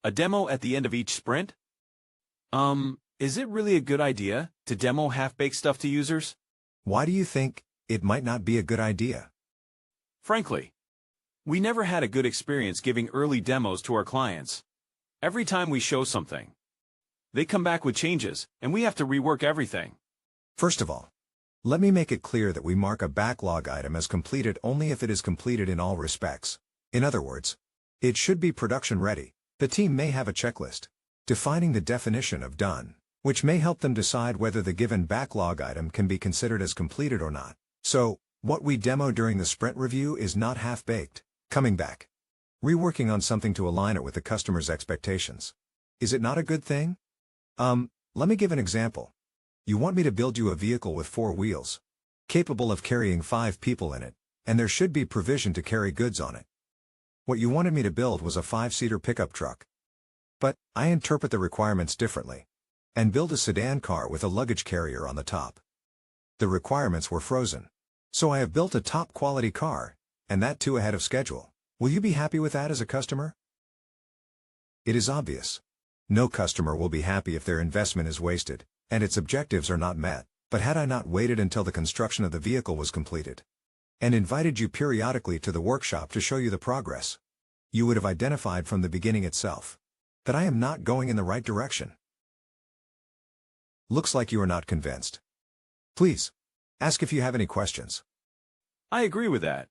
A demo at the end of each sprint? Is it really a good idea to demo half-baked stuff to users? Why do you think it might not be a good idea? Frankly, we never had a good experience giving early demos to our clients. Every time we show something, they come back with changes, and we have to rework everything. First of all, let me make it clear that we mark a backlog item as completed only if it is completed in all respects. In other words, it should be production ready. The team may have a checklist defining the definition of done, which may help them decide whether the given backlog item can be considered as completed or not. So, what we demo during the sprint review is not half-baked, coming back, reworking on something to align it with the customer's expectations. Is it not a good thing? Let me give an example. You want me to build you a vehicle with 4 wheels, capable of carrying 5 people in it, and there should be provision to carry goods on it. What you wanted me to build was a 5-seater pickup truck. But I interpret the requirements differently, and build a sedan car with a luggage carrier on the top. The requirements were frozen. So I have built a top-quality car, and that too ahead of schedule. Will you be happy with that as a customer? It is obvious. No customer will be happy if their investment is wasted, and its objectives are not met. But had I not waited until the construction of the vehicle was completed, and invited you periodically to the workshop to show you the progress, you would have identified from the beginning itself that I am not going in the right direction. Looks like you are not convinced. Please, ask if you have any questions. I agree with that.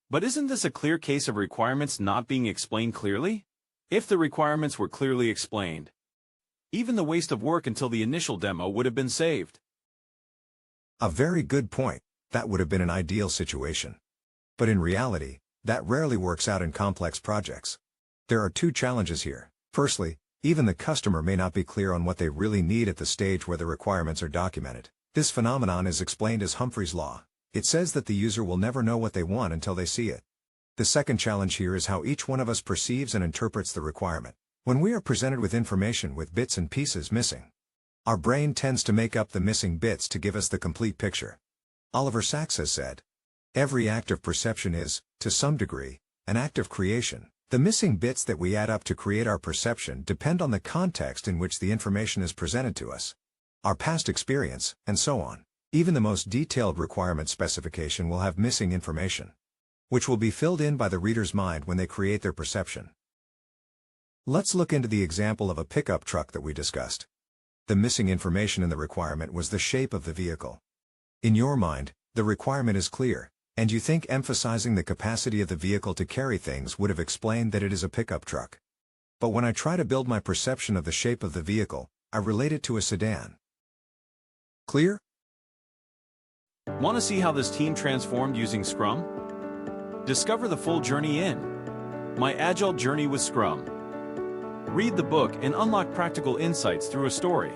But isn't this a clear case of requirements not being explained clearly? If the requirements were clearly explained, even the waste of work until the initial demo would have been saved. A very good point. That would have been an ideal situation. But in reality, that rarely works out in complex projects. There are 2 challenges here. Firstly, even the customer may not be clear on what they really need at the stage where the requirements are documented. This phenomenon is explained as Humphrey's law. It says that the user will never know what they want until they see it. The second challenge here is how each one of us perceives and interprets the requirement. When we are presented with information with bits and pieces missing, our brain tends to make up the missing bits to give us the complete picture. Oliver Sacks has said, "Every act of perception is, to some degree, an act of creation. The missing bits that we add up to create our perception depend on the context in which the information is presented to us, our past experience, and so on. Even the most detailed requirement specification will have missing information, which will be filled in by the reader's mind when they create their perception." Let's look into the example of a pickup truck that we discussed. The missing information in the requirement was the shape of the vehicle. In your mind, the requirement is clear, and you think emphasizing the capacity of the vehicle to carry things would have explained that it is a pickup truck. But when I try to build my perception of the shape of the vehicle, I relate it to a sedan. Clear? Want to see how this team transformed using Scrum? Discover the full journey in My Agile Journey with Scrum. Read the book and unlock practical insights through a story.